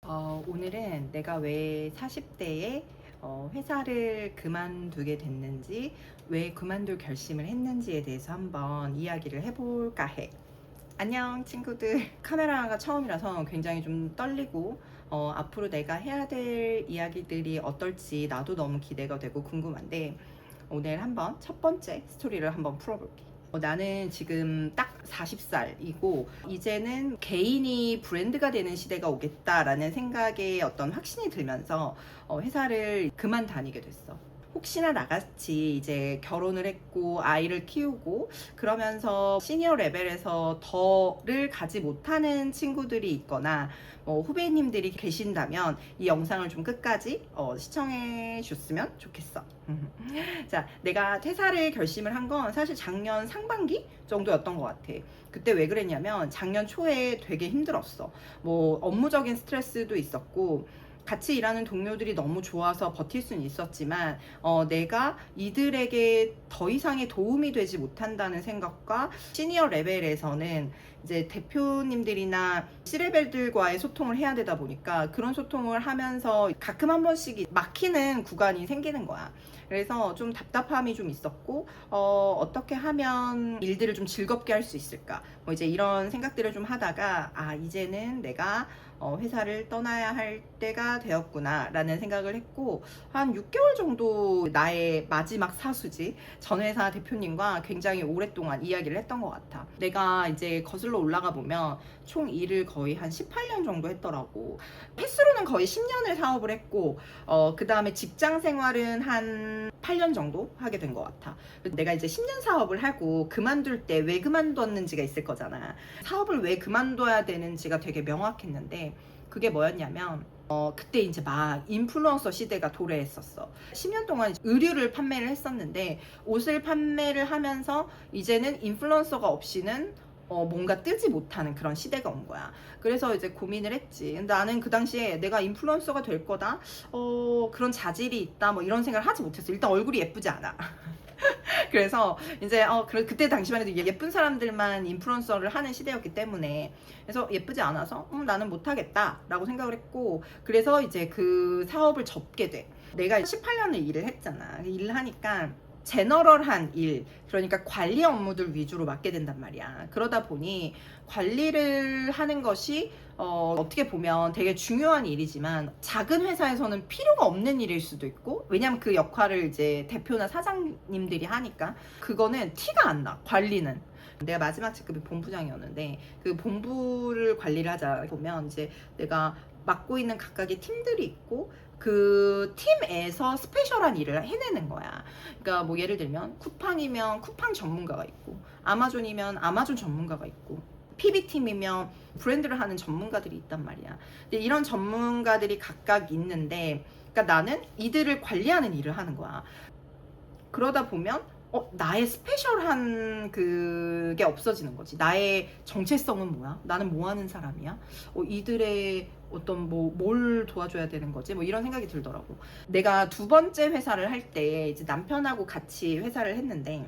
오늘은 내가 왜 40대에 회사를 그만두게 됐는지, 왜 그만둘 결심을 했는지에 대해서 한번 이야기를 해볼까 해. 안녕 친구들. 카메라가 처음이라서 굉장히 좀 떨리고 앞으로 내가 해야 될 이야기들이 어떨지 나도 너무 기대가 되고 궁금한데, 오늘 한번 첫 번째 스토리를 한번 풀어볼게. 나는 지금 딱 40살이고 이제는 개인이 브랜드가 되는 시대가 오겠다라는 생각에 어떤 확신이 들면서 회사를 그만 다니게 됐어. 혹시나 나같이 이제 결혼을 했고 아이를 키우고 그러면서 시니어 레벨에서 더를 가지 못하는 친구들이 있거나 후배님들이 계신다면 이 영상을 좀 끝까지 시청해 줬으면 좋겠어. 자, 내가 퇴사를 결심을 한 건 사실 작년 상반기 정도였던 것 같아. 그때 왜 그랬냐면 작년 초에 되게 힘들었어. 업무적인 스트레스도 있었고 같이 일하는 동료들이 너무 좋아서 버틸 수는 있었지만 내가 이들에게 더 이상의 도움이 되지 못한다는 생각과 시니어 레벨에서는 이제 대표님들이나 C레벨들과의 소통을 해야 되다 보니까 그런 소통을 하면서 가끔 한 번씩 막히는 구간이 생기는 거야. 그래서 좀 답답함이 좀 있었고 어떻게 하면 일들을 좀 즐겁게 할 수 있을까 이제 이런 생각들을 좀 하다가 이제는 내가 회사를 떠나야 할 때가 되었구나 라는 생각을 했고, 한 6개월 정도 나의 마지막 사수지 전 회사 대표님과 굉장히 오랫동안 이야기를 했던 것 같아. 내가 이제 거슬러 올라가 보면 총 일을 거의 한 18년 정도 했더라고. 횟수로는 거의 10년을 사업을 했고 그 다음에 직장 생활은 한 8년 정도 하게 된 것 같아. 내가 이제 10년 사업을 하고 그만둘 때 왜 그만뒀는지가 있을 거잖아. 사업을 왜 그만둬야 되는지가 되게 명확했는데, 그게 뭐였냐면 그때 이제 막 인플루언서 시대가 도래했었어. 10년 동안 의류를 판매를 했었는데 옷을 판매를 하면서 이제는 인플루언서가 없이는 뭔가 뜨지 못하는 그런 시대가 온 거야. 그래서 이제 고민을 했지. 근데 나는 그 당시에 내가 인플루언서가 될 거다, 그런 자질이 있다, 이런 생각을 하지 못했어. 일단 얼굴이 예쁘지 않아. 그래서 이제 그때 당시만 해도 예쁜 사람들만 인플루언서를 하는 시대였기 때문에, 그래서 예쁘지 않아서 나는 못하겠다 라고 생각을 했고, 그래서 이제 그 사업을 접게 돼. 내가 18년을 일을 했잖아. 일을 하니까 제너럴한 일, 그러니까 관리 업무들 위주로 맡게 된단 말이야. 그러다 보니 관리를 하는 것이 어떻게 보면 되게 중요한 일이지만 작은 회사에서는 필요가 없는 일일 수도 있고, 왜냐면 그 역할을 이제 대표나 사장님들이 하니까 그거는 티가 안 나. 관리는 내가 마지막 직급이 본부장이었는데, 그 본부를 관리를 하자 보면 이제 내가 맡고 있는 각각의 팀들이 있고 그 팀에서 스페셜한 일을 해내는 거야. 그러니까 예를 들면 쿠팡이면 쿠팡 전문가가 있고, 아마존이면 아마존 전문가가 있고, PB팀이면 브랜드를 하는 전문가들이 있단 말이야. 근데 이런 전문가들이 각각 있는데, 그러니까 나는 이들을 관리하는 일을 하는 거야. 그러다 보면 나의 스페셜한 그게 없어지는 거지. 나의 정체성은 뭐야? 나는 뭐 하는 사람이야? 이들의 어떤 뭘 도와줘야 되는 거지? 이런 생각이 들더라고. 내가 두 번째 회사를 할 때 이제 남편하고 같이 회사를 했는데,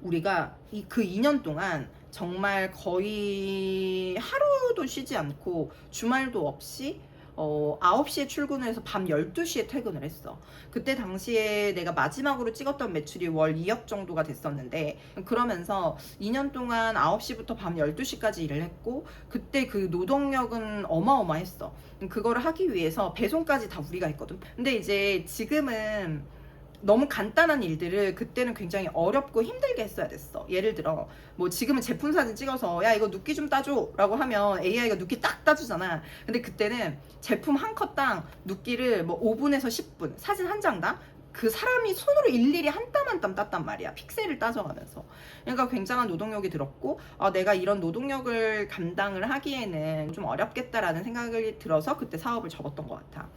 우리가 그 2년 동안 정말 거의 하루도 쉬지 않고 주말도 없이 9시에 출근을 해서 밤 12시에 퇴근을 했어. 그때 당시에 내가 마지막으로 찍었던 매출이 월 2억 정도가 됐었는데, 그러면서 2년 동안 9시부터 밤 12시까지 일을 했고, 그때 그 노동력은 어마어마했어. 그거를 하기 위해서 배송까지 다 우리가 했거든. 근데 이제 지금은 너무 간단한 일들을 그때는 굉장히 어렵고 힘들게 했어야 됐어. 예를 들어 지금은 제품 사진 찍어서 야 이거 눕기 좀 따줘 라고 하면 AI가 눕기 딱 따주잖아. 근데 그때는 제품 한 컷당 눕기를 5분에서 10분, 사진 한 장당 그 사람이 손으로 일일이 한 땀 한 땀 땄단 말이야. 픽셀을 따져가면서. 그러니까 굉장한 노동력이 들었고, 내가 이런 노동력을 감당을 하기에는 좀 어렵겠다라는 생각이 들어서 그때 사업을 접었던 것 같아.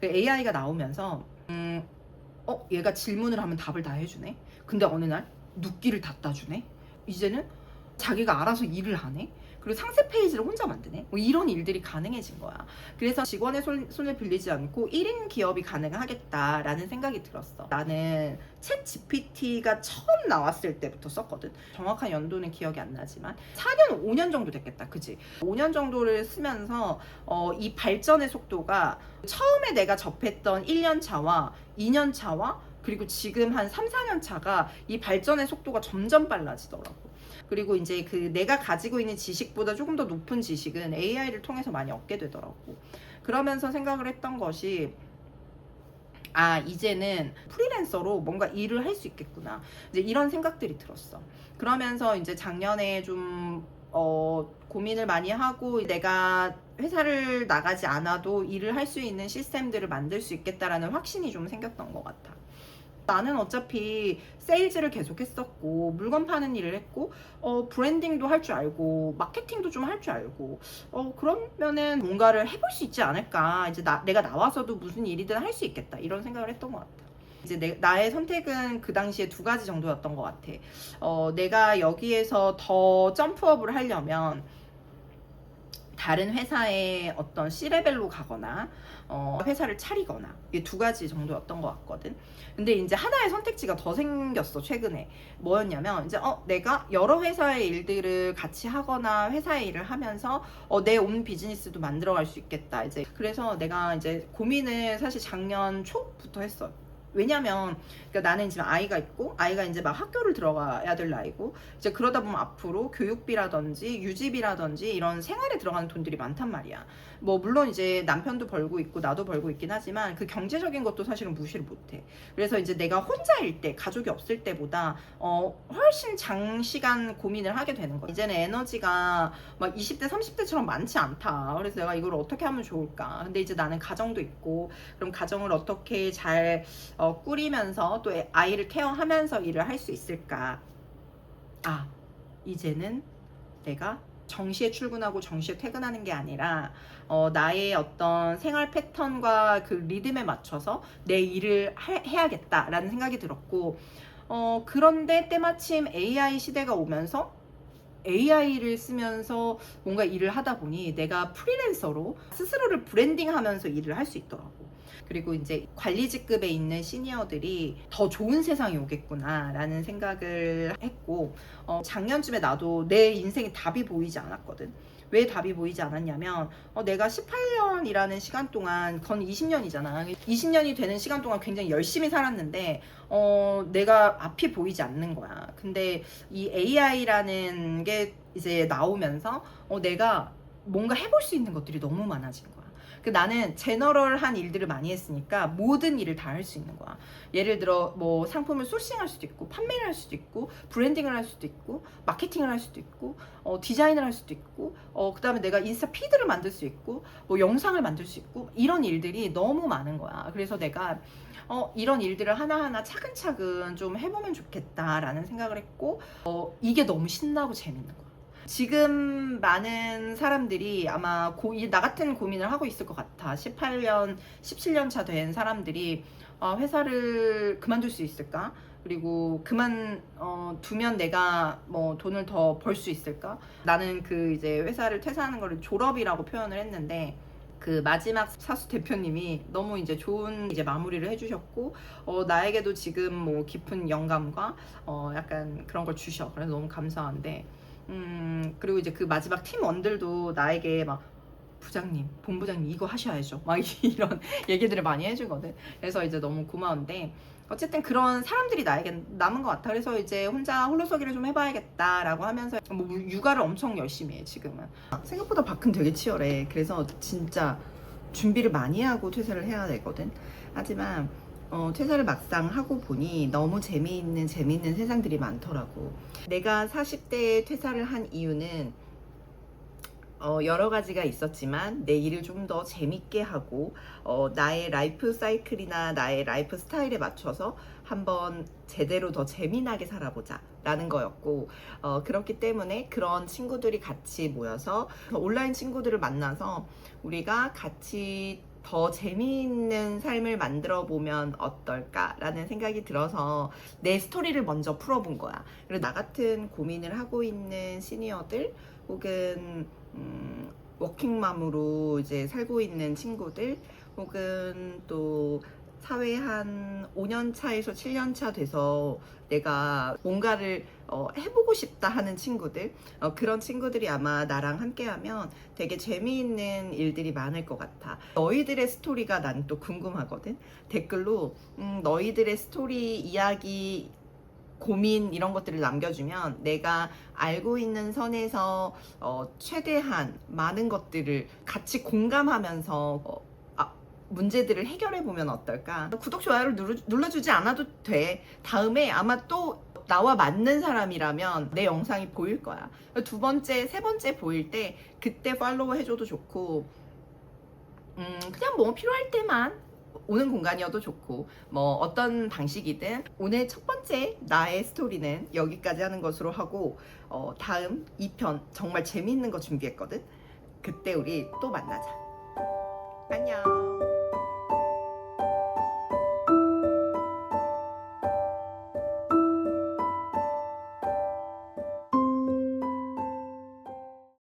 그 AI가 나오면서 얘가 질문을 하면 답을 다 해주네. 근데 어느 날 눕기를 다 따주네. 이제는 자기가 알아서 일을 하네. 그리고 상세 페이지를 혼자 만드네. 뭐 이런 일들이 가능해진 거야. 그래서 직원의 손을 빌리지 않고 1인 기업이 가능하겠다라는 생각이 들었어. 나는 챗 GPT가 처음 나왔을 때부터 썼거든. 정확한 연도는 기억이 안 나지만 4년, 5년 정도 됐겠다. 그치? 5년 정도를 쓰면서 이 발전의 속도가 처음에 내가 접했던 1년 차와 2년 차와 그리고 지금 한 3, 4년 차가 이 발전의 속도가 점점 빨라지더라고. 그리고 이제 그 내가 가지고 있는 지식보다 조금 더 높은 지식은 AI를 통해서 많이 얻게 되더라고. 그러면서 생각을 했던 것이 이제는 프리랜서로 뭔가 일을 할 수 있겠구나. 이제 이런 생각들이 들었어. 그러면서 이제 작년에 좀 고민을 많이 하고 내가 회사를 나가지 않아도 일을 할 수 있는 시스템들을 만들 수 있겠다라는 확신이 좀 생겼던 것 같아. 나는 어차피 세일즈를 계속 했었고 물건 파는 일을 했고 브랜딩도 할 줄 알고 마케팅도 좀 할 줄 알고 그러면은 뭔가를 해볼 수 있지 않을까. 이제 내가 나와서도 무슨 일이든 할 수 있겠다 이런 생각을 했던 것 같아. 이제 나의 선택은 그 당시에 2가지 정도였던 것 같아. 내가 여기에서 더 점프업을 하려면 다른 회사의 어떤 C레벨로 가거나 회사를 차리거나 이게 2가지 정도였던 것 같거든. 근데 이제 하나의 선택지가 더 생겼어 최근에. 뭐였냐면 이제 내가 여러 회사의 일들을 같이 하거나 회사의 일을 하면서 내 온 비즈니스도 만들어갈 수 있겠다. 이제 그래서 내가 이제 고민을 사실 작년 초부터 했어. 왜냐면 그러니까 나는 지금 아이가 있고 아이가 이제 막 학교를 들어가야 될 나이고 이제 그러다 보면 앞으로 교육비라든지 유지비라든지 이런 생활에 들어가는 돈들이 많단 말이야. 뭐 물론 이제 남편도 벌고 있고 나도 벌고 있긴 하지만 그 경제적인 것도 사실은 무시를 못해. 그래서 이제 내가 혼자일 때 가족이 없을 때보다 훨씬 장시간 고민을 하게 되는 거야. 이제는 에너지가 막 20대 30대처럼 많지 않다. 그래서 내가 이걸 어떻게 하면 좋을까. 근데 이제 나는 가정도 있고 그럼 가정을 어떻게 잘 꾸리면서 또 아이를 케어하면서 일을 할 수 있을까. 이제는 내가 정시에 출근하고 정시에 퇴근하는 게 아니라 나의 어떤 생활 패턴과 그 리듬에 맞춰서 내 일을 해야겠다라는 생각이 들었고 그런데 때마침 AI 시대가 오면서 AI를 쓰면서 뭔가 일을 하다 보니 내가 프리랜서로 스스로를 브랜딩하면서 일을 할 수 있더라고. 그리고 이제 관리 직급에 있는 시니어들이 더 좋은 세상이 오겠구나 라는 생각을 했고 작년쯤에 나도 내 인생에 답이 보이지 않았거든. 왜 답이 보이지 않았냐면 내가 18년이라는 시간 동안 건 20년이잖아. 20년이 되는 시간 동안 굉장히 열심히 살았는데 내가 앞이 보이지 않는 거야. 근데 이 AI라는 게 이제 나오면서 내가 뭔가 해볼 수 있는 것들이 너무 많아진 거야. 나는 제너럴한 일들을 많이 했으니까 모든 일을 다 할 수 있는 거야. 예를 들어 뭐 상품을 소싱할 수도 있고 판매를 할 수도 있고 브랜딩을 할 수도 있고 마케팅을 할 수도 있고 디자인을 할 수도 있고 그 다음에 내가 인스타 피드를 만들 수 있고 뭐 영상을 만들 수 있고 이런 일들이 너무 많은 거야. 그래서 내가 이런 일들을 하나하나 차근차근 좀 해보면 좋겠다라는 생각을 했고 이게 너무 신나고 재밌는 거야. 지금 많은 사람들이 아마 나 같은 고민을 하고 있을 것 같아. 18년, 17년 차 된 사람들이 회사를 그만둘 수 있을까? 그리고 두면 내가 뭐 돈을 더 벌 수 있을까? 나는 그 이제 회사를 퇴사하는 거를 졸업이라고 표현을 했는데 그 마지막 사수 대표님이 너무 이제 좋은 이제 마무리를 해주셨고 나에게도 지금 뭐 깊은 영감과 약간 그런 걸 주셔. 그래서 너무 감사한데 그리고 이제 그 마지막 팀원들도 나에게 막 부장님, 본부장님 이거 하셔야죠. 막 이런 얘기들을 많이 해주거든. 그래서 이제 너무 고마운데 어쨌든 그런 사람들이 나에게 남은 것 같아. 그래서 이제 혼자 홀로서기를 좀 해봐야겠다라고 하면서 뭐 육아를 엄청 열심히 해 지금은. 생각보다 밖은 되게 치열해. 그래서 진짜 준비를 많이 하고 퇴사를 해야 되거든. 하지만 퇴사를 막상 하고 보니 너무 재미있는 세상들이 많더라고. 내가 40대에 퇴사를 한 이유는 여러 가지가 있었지만 내 일을 좀 더 재밌게 하고 나의 라이프 사이클이나 나의 라이프 스타일에 맞춰서 한번 제대로 더 재미나게 살아보자 라는 거였고 그렇기 때문에 그런 친구들이 같이 모여서 온라인 친구들을 만나서 우리가 같이 더 재미있는 삶을 만들어 보면 어떨까라는 생각이 들어서 내 스토리를 먼저 풀어본 거야. 그리고 나 같은 고민을 하고 있는 시니어들 혹은 워킹맘으로 이제 살고 있는 친구들, 혹은 또 사회 한 5년 차에서 7년 차 돼서 내가 뭔가를 해보고 싶다 하는 친구들, 그런 친구들이 아마 나랑 함께하면 되게 재미있는 일들이 많을 것 같아. 너희들의 스토리가 난 또 궁금하거든. 댓글로 너희들의 스토리, 이야기, 고민 이런 것들을 남겨주면 내가 알고 있는 선에서 최대한 많은 것들을 같이 공감하면서 문제들을 해결해 보면 어떨까? 구독, 좋아요를 눌러주지 않아도 돼. 다음에 아마 또 나와 맞는 사람이라면 내 영상이 보일 거야. 두 번째, 세 번째 보일 때 그때 팔로우 해줘도 좋고, 그냥 뭐 필요할 때만 오는 공간이어도 좋고, 뭐 어떤 방식이든. 오늘 첫 번째 나의 스토리는 여기까지 하는 것으로 하고, 다음 2편 정말 재미있는 거 준비했거든. 그때 우리 또 만나자. 안녕.